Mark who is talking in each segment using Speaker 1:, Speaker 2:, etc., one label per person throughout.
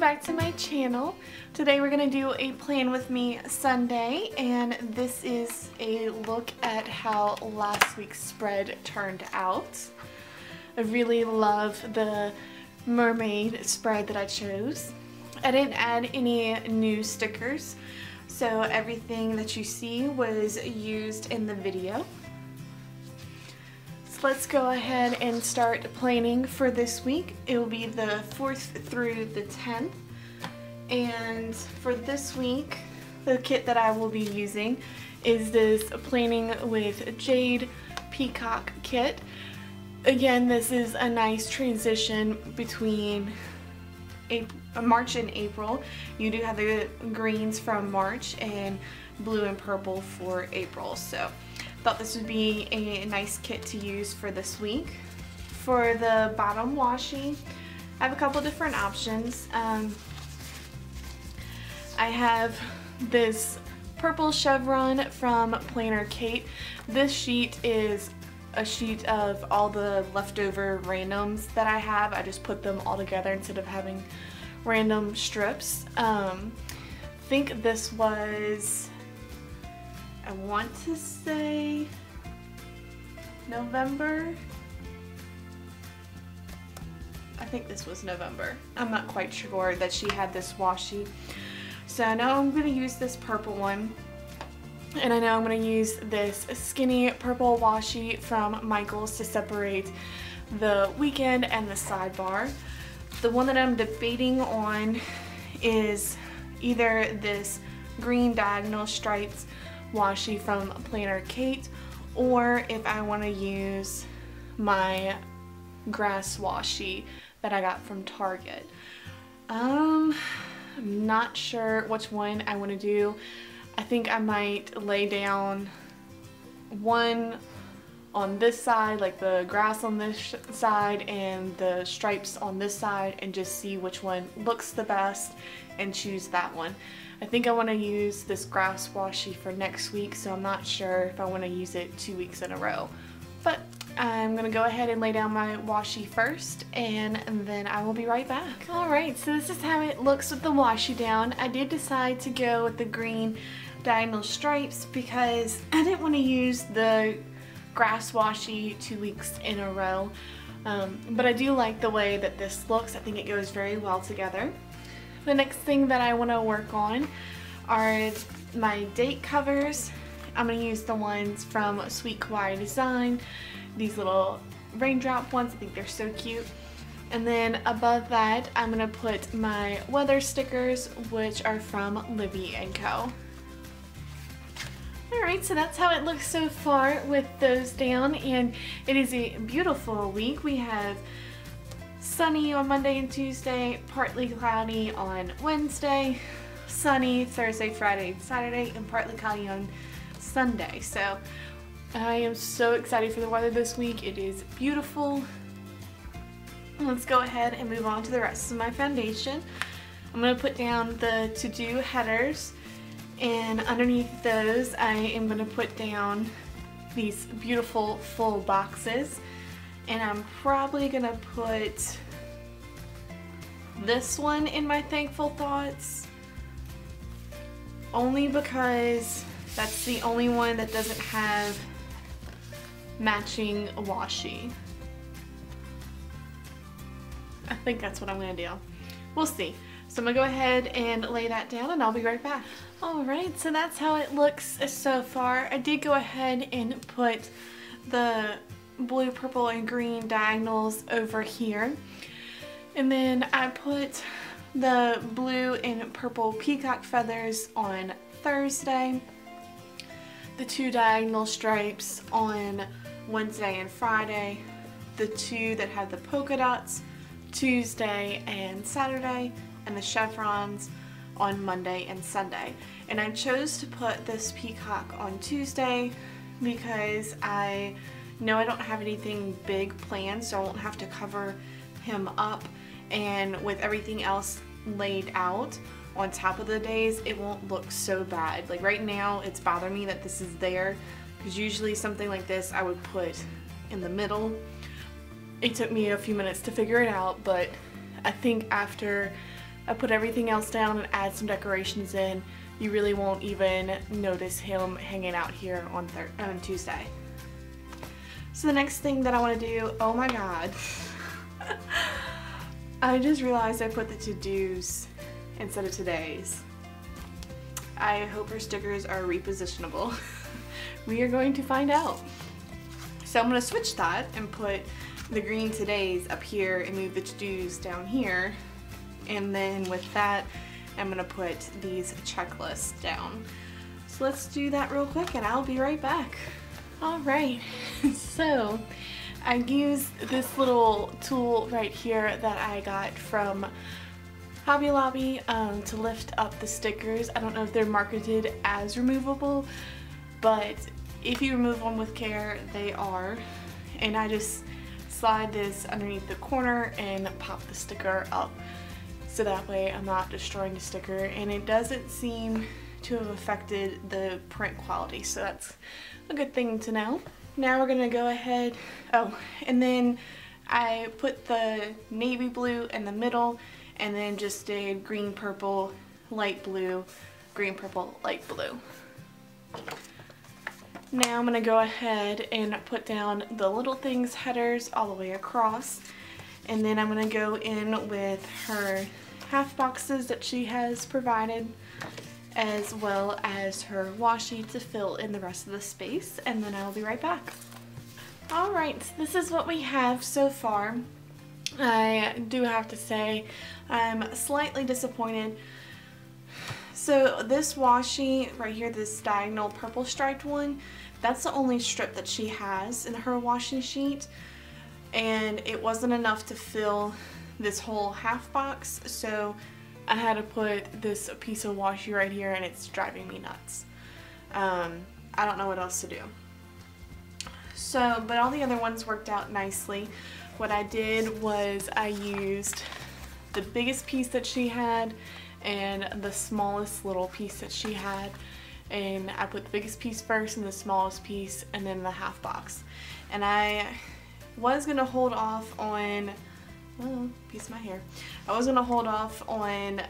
Speaker 1: back to my channel. Today we're going to do a Plan With Me Sunday, and this is a look at how last week's spread turned out. I really love the mermaid spread that I chose. I didn't add any new stickers, so everything that you see was used in the video. Let's go ahead and start planning for this week. It will be the 4th through the 10th. And for this week, the kit that I will be using is this Planning with Jade Peacock kit. Again, this is a nice transition between March and April. You do have the greens from March and blue and purple for April. So thought this would be a nice kit to use for this week. For the bottom washi, I have a couple different options. I have this purple chevron from Planner Kate. This sheet is a sheet of all the leftover randoms that I have. I just put them all together instead of having random strips. I think this was, I want to say November. I think this was November. I'm not quite sure that she had this washi. So now I'm going to use this purple one. And I know I'm going to use this skinny purple washi from Michaels to separate the weekend and the sidebar. The one that I'm debating on is either this green diagonal stripes washi from Planner Kate, or if I want to use my grass washi that I got from Target. I'm not sure which one I want to do. I think I might lay down one on this side, like the grass on this side and the stripes on this side, and just see which one looks the best and choose that one. I think I want to use this grass washi for next week, so I'm not sure if I want to use it 2 weeks in a row. But I'm going to go ahead and lay down my washi first, and then I will be right back. Alright, so this is how it looks with the washi down. I did decide to go with the green diagonal stripes because I didn't want to use the grass washi 2 weeks in a row. But I do like the way that this looks. I think it goes very well together. The next thing that I want to work on are my date covers. I'm going to use the ones from Sweet Kawaii Design. These little raindrop ones, I think they're so cute. And then above that, I'm going to put my weather stickers, which are from Libby & Co. Alright, so that's how it looks so far with those down, and it is a beautiful week. We have sunny on Monday and Tuesday, partly cloudy on Wednesday, sunny Thursday, Friday, and Saturday, and partly cloudy on Sunday. So I am so excited for the weather this week. It is beautiful. Let's go ahead and move on to the rest of my foundation. I'm going to put down the to-do headers, and underneath those I am going to put down these beautiful full boxes. And I'm probably going to put this one in my thankful thoughts, only because that's the only one that doesn't have matching washi. I think that's what I'm going to do. We'll see. So I'm going to go ahead and lay that down, and I'll be right back. Alright, so that's how it looks so far. I did go ahead and put the blue, purple, and green diagonals over here. And then I put the blue and purple peacock feathers on Thursday, the 2 diagonal stripes on Wednesday and Friday, the 2 that had the polka dots Tuesday and Saturday, and the chevrons on Monday and Sunday. And I chose to put this peacock on Tuesday because I know I don't have anything big planned, so I won't have to cover him up, and with everything else laid out on top of the days, it won't look so bad. Like right now, it's bothering me that this is there, because usually something like this I would put in the middle. It took me a few minutes to figure it out, but I think after I put everything else down and add some decorations in, you really won't even notice him hanging out here on Tuesday. So the next thing that I want to do, oh my god, I just realized I put the to-dos instead of today's. I hope her stickers are repositionable. We are going to find out. So I'm going to switch that and put the green today's up here and move the to-dos down here. And then with that, I'm going to put these checklists down. So let's do that real quick and I'll be right back. Alright, so I used this little tool right here that I got from Hobby Lobby to lift up the stickers. I don't know if they're marketed as removable, but if you remove them with care, they are. And I just slide this underneath the corner and pop the sticker up. So that way I'm not destroying the sticker, and it doesn't seem to have affected the print quality, so that's a good thing to know. Now we're gonna go ahead, oh, and then I put the navy blue in the middle, and then just did green, purple, light blue, green, purple, light blue. Now I'm gonna go ahead and put down the little things headers all the way across, and then I'm gonna go in with her half boxes that she has provided, as well as her washi to fill in the rest of the space, and then I'll be right back. Alright, so this is what we have so far. I do have to say I'm slightly disappointed. So this washi right here, this diagonal purple striped one, that's the only strip that she has in her washi sheet, and it wasn't enough to fill this whole half box, so I had to put this piece of washi right here, and it's driving me nuts. I don't know what else to do. So, but all the other ones worked out nicely. What I did was I used the biggest piece that she had and the smallest little piece that she had, and I put the biggest piece first and the smallest piece and then the half box. And I was gonna hold off on, oh, piece of my hair. I was gonna hold off on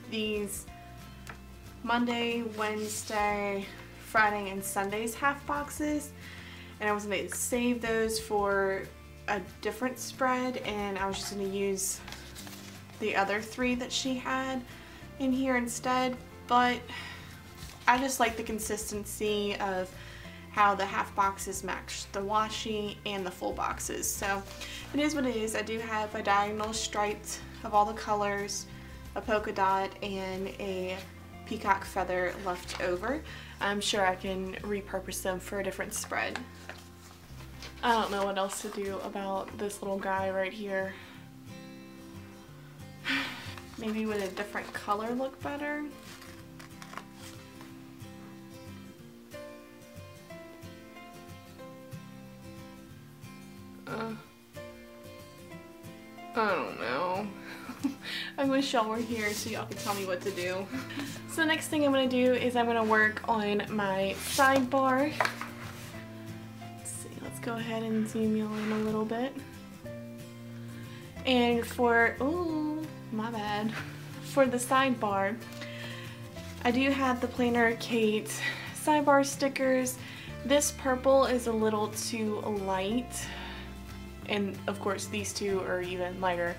Speaker 1: these Monday, Wednesday, Friday, and Sunday's half boxes, and I was gonna save those for a different spread, and I was just gonna use the other three that she had in here instead. But I just like the consistency of how the half boxes match the washi and the full boxes. So it is what it is. I do have a diagonal striped of all the colors, a polka dot, and a peacock feather left over. I'm sure I can repurpose them for a different spread. I don't know what else to do about this little guy right here. Maybe would a different color look better? I don't know. I wish y'all were here so y'all could tell me what to do. So the next thing I'm going to do is I'm going to work on my sidebar. Let's see, let's go ahead and zoom y'all in a little bit. And for, ooh, my bad. For the sidebar, I do have the Plainer Kate sidebar stickers. This purple is a little too light, and of course these two are even lighter.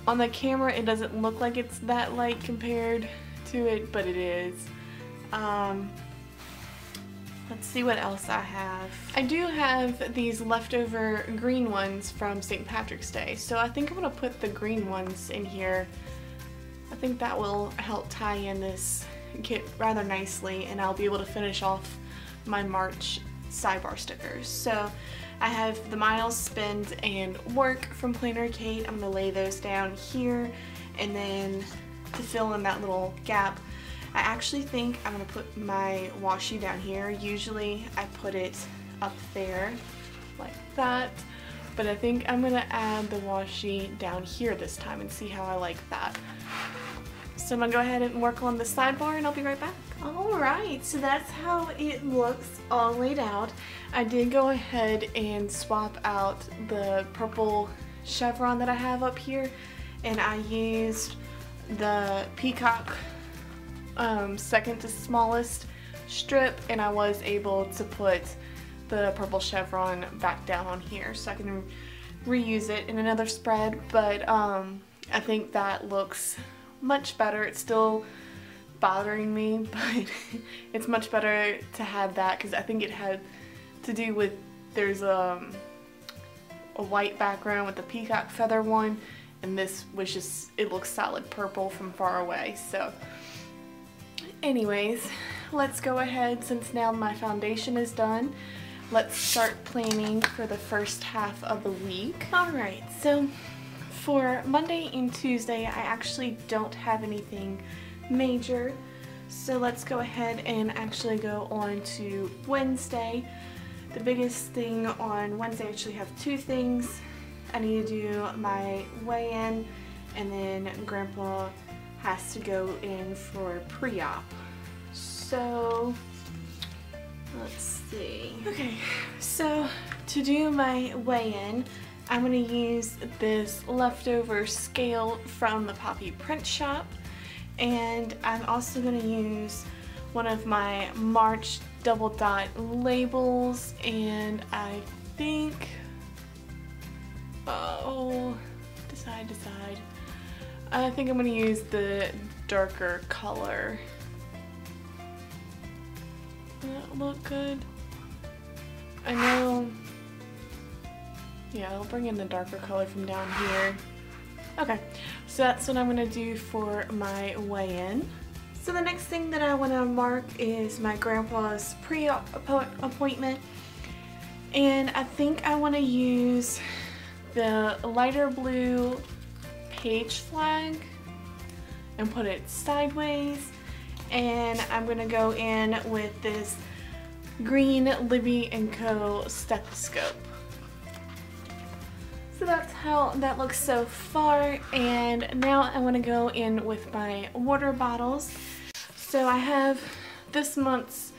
Speaker 1: On the camera it doesn't look like it's that light compared to it, but it is. Let's see what else I have. I do have these leftover green ones from St. Patrick's Day, so I think I'm gonna put the green ones in here. I think that will help tie in this kit rather nicely, and I'll be able to finish off my March sidebar stickers. So I have the miles spent and work from Plainer Kate. I'm gonna lay those down here, and then to fill in that little gap, I actually think I'm gonna put my washi down here. Usually I put it up there like that, but I think I'm gonna add the washi down here this time and see how I like that. So I'm gonna go ahead and work on the sidebar, and I'll be right back. Alright, so that's how it looks all laid out. I did go ahead and swap out the purple chevron that I have up here and I used the peacock second to smallest strip, and I was able to put the purple chevron back down on here so I can reuse it in another spread. But I think that looks much better. It's still bothering me, but it's much better to have that because I think it had to do with there's a white background with the peacock feather one, and this was just, it looks solid purple from far away. So anyways, let's go ahead, since now my foundation is done, let's start planning for the first half of the week. Alright, so for Monday and Tuesday I actually don't have anything major, so let's go ahead and actually go on to Wednesday. The biggest thing on Wednesday, I actually have two things. I need to do my weigh-in, and then Grandpa has to go in for pre-op. So let's see. Okay, so to do my weigh-in, I'm going to use this leftover scale from the Poppy Print Shop, and I'm also going to use one of my March double dot labels, and I think, decide. I think I'm going to use the darker color. Does that look good? I know. Yeah, I'll bring in the darker color from down here. Okay, so that's what I'm going to do for my weigh-in. So the next thing that I want to mark is my grandpa's pre-op appointment, and I think I want to use the lighter blue page flag and put it sideways, and I'm going to go in with this green Libby & Co. stethoscope. So that's how that looks so far, and now I want to go in with my water bottles. So I have this month's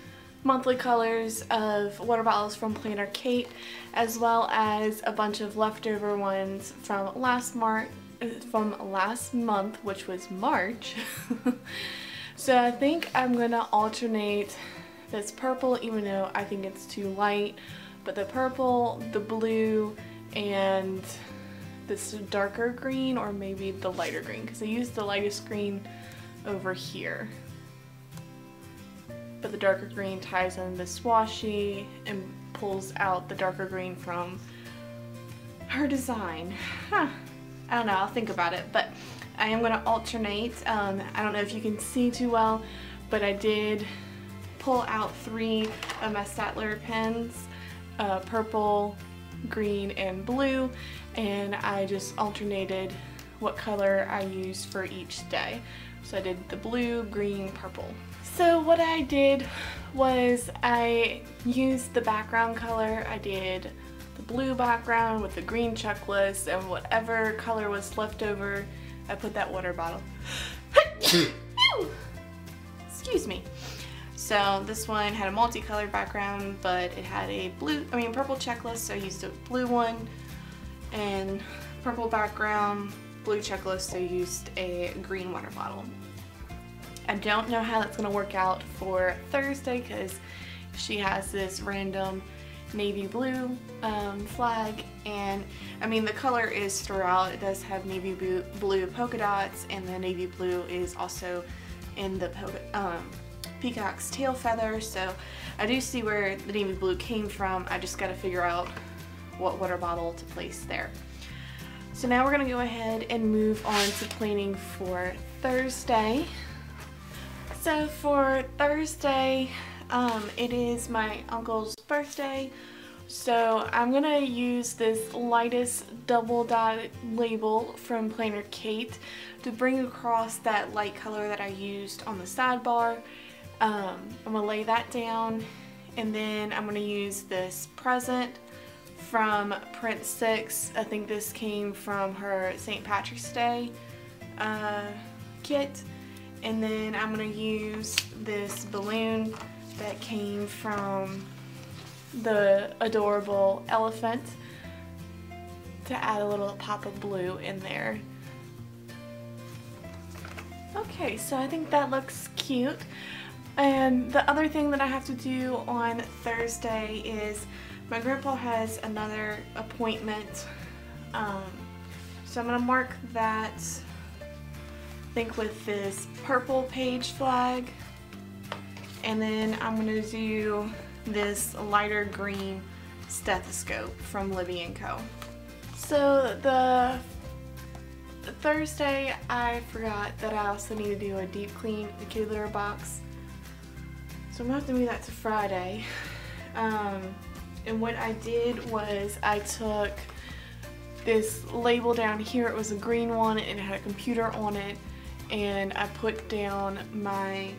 Speaker 1: monthly colors of water bottles from Planner Kate, as well as a bunch of leftover ones from last month, which was March. So I think I'm gonna alternate this purple, even though I think it's too light, but the purple, the blue, and this darker green, or maybe the lighter green, because I used the lightest green over here. But the darker green ties in this washi and pulls out the darker green from her design. I don't know, I'll think about it, but I am going to alternate. I don't know if you can see too well, but I did pull out 3 of my Statler pens, purple, green, and blue, and I just alternated what color I used for each day. So I did the blue, green, purple. So what I did was I used the background color. I did the blue background with the green checklist, and whatever color was left over, I put that water bottle. Excuse me. So this one had a multicolored background, but it had a purple checklist, so I used a blue one, and purple background, blue checklist, so I used a green water bottle. I don't know how that's going to work out for Thursday because she has this random navy blue flag, and I mean the color is throughout. It does have navy blue polka dots, and the navy blue is also in the peacock's tail feather, so I do see where the navy blue came from. I just got to figure out what water bottle to place there. So now we're going to go ahead and move on to planning for Thursday. So for Thursday, it is my uncle's birthday, so I'm going to use this lightest double dot label from Planner Kate to bring across that light color that I used on the sidebar. I'm going to lay that down, and then I'm going to use this present from Print 6. I think this came from her St. Patrick's Day kit. And then I'm going to use this balloon that came from the adorable elephant to add a little pop of blue in there. Okay, so I think that looks cute. And the other thing that I have to do on Thursday is my grandpa has another appointment. So I'm going to mark that, I think, with this purple page flag. And then I'm going to do this lighter green stethoscope from Libby & Co. So the Thursday, I forgot that I also need to do a deep clean the kitty litter box. So I'm going to have to move that to Friday. And what I did was I took this label down here. It was a green one and it had a computer on it. And I put down my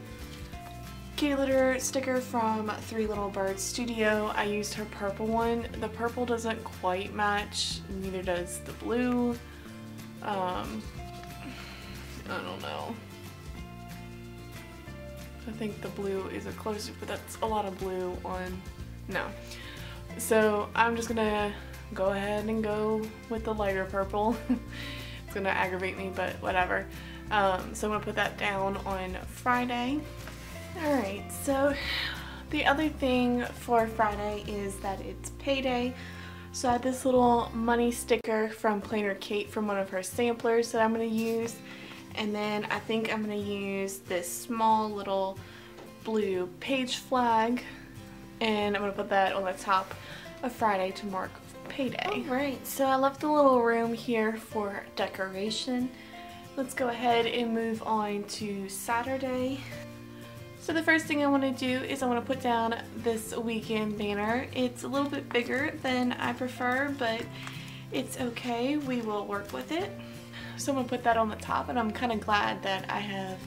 Speaker 1: kitty litter sticker from Three Little Birds Studio. I used her purple one. The purple doesn't quite match, neither does the blue. I don't know. I think the blue is a closer, but that's a lot of blue on, no. So I'm just gonna go ahead and go with the lighter purple. It's gonna aggravate me, but whatever. So I'm gonna put that down on Friday. Alright, so the other thing for Friday is that it's payday. So I have this little money sticker from Planner Kate from one of her samplers that I'm going to use. And then I think I'm going to use this small little blue page flag. And I'm going to put that on the top of Friday to mark payday. Alright, so I left a little room here for decoration. Let's go ahead and move on to Saturday. So the first thing I want to do is I want to put down this weekend banner. It's a little bit bigger than I prefer, but it's okay. We will work with it. So I'm going to put that on the top, and I'm kind of glad that I have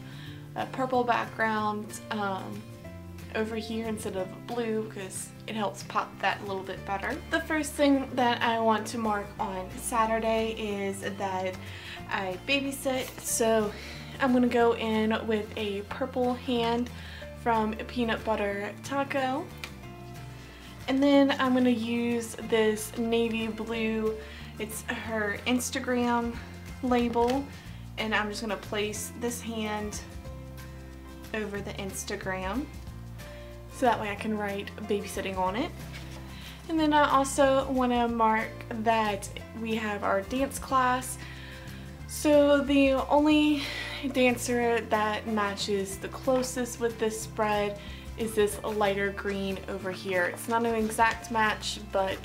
Speaker 1: a purple background over here instead of blue because it helps pop that a little bit better. The first thing that I want to mark on Saturday is that I babysit. So I'm going to go in with a purple hand from Peanut Butter Taco. And then I'm going to use this navy blue, it's her Instagram label, and I'm just going to place this hand over the Instagram so that way I can write babysitting on it. And then I also want to mark that we have our dance class. So the only dancer that matches the closest with this spread is this lighter green over here. It's not an exact match, but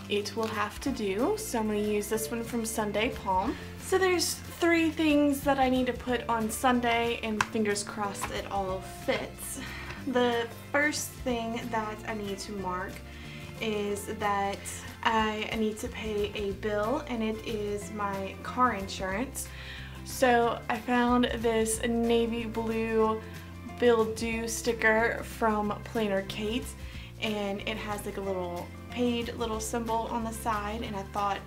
Speaker 1: it will have to do. So I'm going to use this one from Sunday Palm. So there's 3 things that I need to put on Sunday, and fingers crossed it all fits. The first thing that I need to mark is that I need to pay a bill, and it is my car insurance. So I found this navy blue bill due sticker from Planner Kate, and it has like a little paid little symbol on the side, and I thought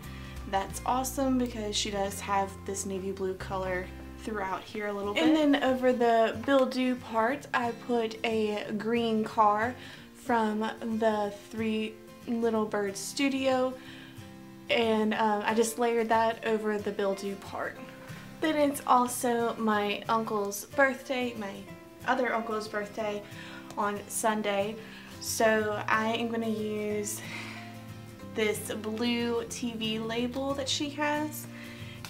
Speaker 1: that's awesome because she does have this navy blue color throughout here a little bit. And then over the bill due part, I put a green car from the Three Little Birds Studio, and I just layered that over the bill due part. Then it's also my uncle's birthday, my other uncle's birthday on Sunday, so I am going to use this blue TV label that she has,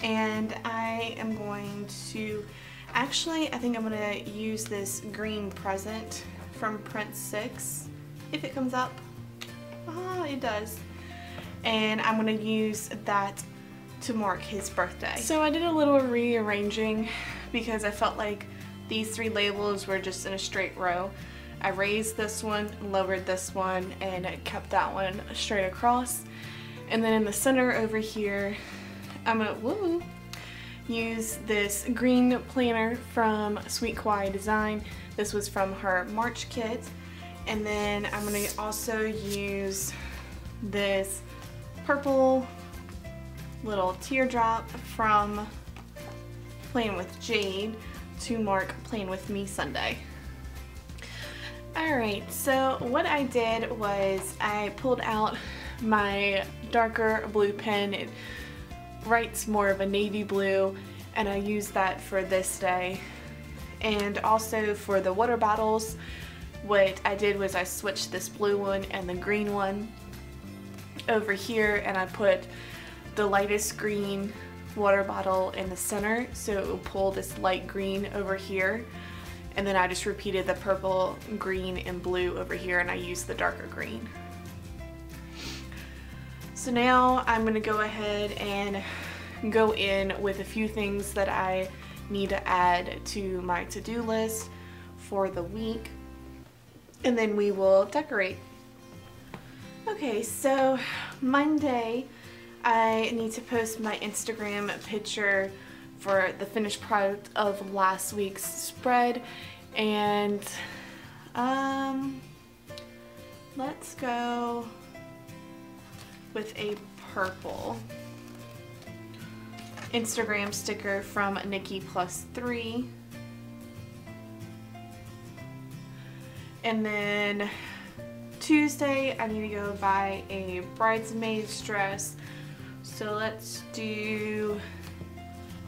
Speaker 1: and I am going to, actually I think I'm going to use this green present from Prince 6, if it comes up. Ah, it does. And I'm going to use that to mark his birthday. So I did a little rearranging because I felt like these 3 labels were just in a straight row. I raised this one, lowered this one, and kept that one straight across. And then in the center over here, I'm gonna use this green planner from Sweet Kawaii Design. This was from her March kit. And then I'm gonna also use this purple little teardrop from Playing with Jade to mark Playing with Me Sunday. Alright, so what I did was I pulled out my darker blue pen. It writes more of a navy blue, and I used that for this day. And also for the water bottles, what I did was I switched this blue one and the green one over here, and I put the lightest green water bottle in the center so it will pull this light green over here, and then I just repeated the purple, green, and blue over here, and I used the darker green. So now I'm going to go ahead and go in with a few things that I need to add to my to-do list for the week, and then we will decorate. Okay, so Monday I need to post my Instagram picture for the finished product of last week's spread, and let's go with a purple Instagram sticker from Nikki+3. And then Tuesday I need to go buy a bridesmaid's dress. So let's do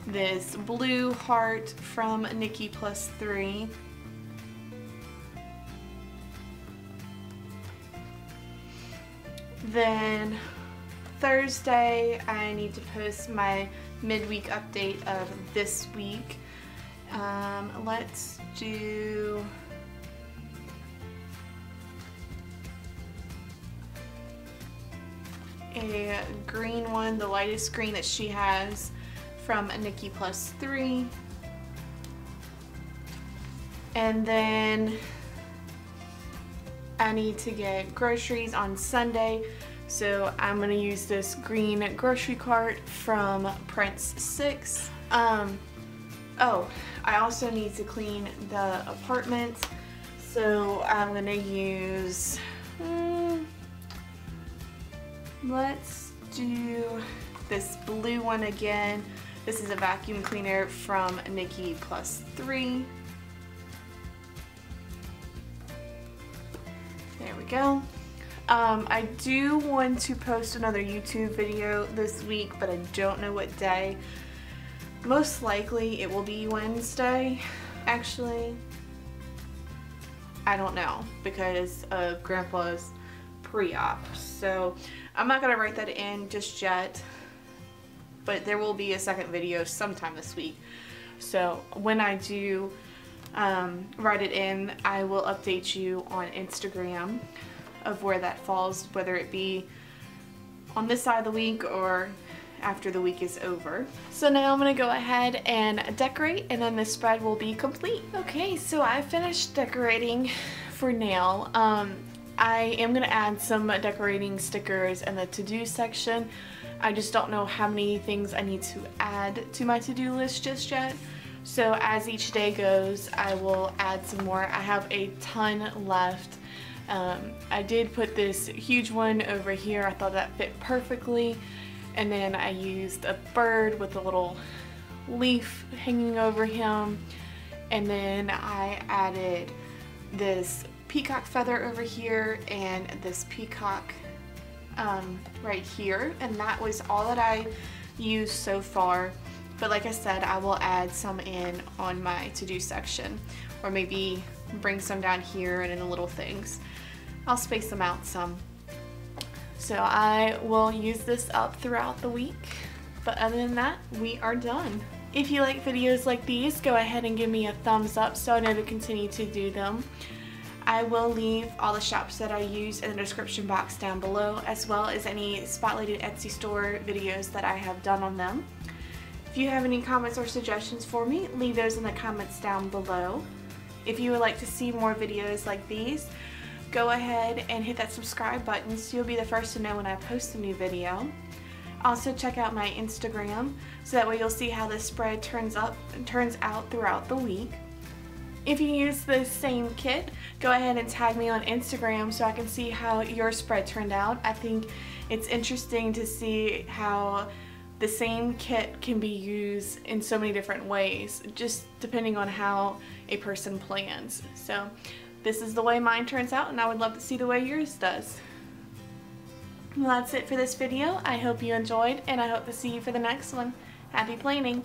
Speaker 1: this blue heart from Nikki+3. Then Thursday I need to post my midweek update of this week. Let's do a green one, the lightest green that she has from Nikki+3. And then I need to get groceries on Sunday, so I'm gonna use this green grocery cart from Prince 6. Oh, I also need to clean the apartment, so I'm gonna use let's do this blue one again. This is a vacuum cleaner from Nikki+3. There we go. I do want to post another YouTube video this week, but I don't know what day. Most likely it will be Wednesday, actually. I don't know because of Grandpa's pre-op, so I'm not gonna write that in just yet, but there will be a second video sometime this week. So when I do write it in, I will update you on Instagram of where that falls, whether it be on this side of the week or after the week is over. So now I'm gonna go ahead and decorate, and then the spread will be complete. Okay, so I finished decorating for now. I am going to add some decorating stickers in the to-do section. I just don't know how many things I need to add to my to-do list just yet. So as each day goes, I will add some more. I have a ton left. I did put this huge one over here. I thought that fit perfectly. And then I used a bird with a little leaf hanging over him. And then I added this peacock feather over here and this peacock right here, and that was all that I used so far. But like I said, I will add some in on my to-do section, or maybe bring some down here and in the little things. I'll space them out some. So I will use this up throughout the week, but other than that, we are done. If you like videos like these, go ahead and give me a thumbs up so I know to continue to do them. I will leave all the shops that I use in the description box down below, as well as any spotlighted Etsy store videos that I have done on them. If you have any comments or suggestions for me, leave those in the comments down below. If you would like to see more videos like these, go ahead and hit that subscribe button so you'll be the first to know when I post a new video. Also check out my Instagram so that way you'll see how this spread turns out throughout the week. If you use the same kit, go ahead and tag me on Instagram so I can see how your spread turned out. I think it's interesting to see how the same kit can be used in so many different ways, just depending on how a person plans. So this is the way mine turns out, and I would love to see the way yours does. Well, that's it for this video. I hope you enjoyed, and I hope to see you for the next one. Happy planning!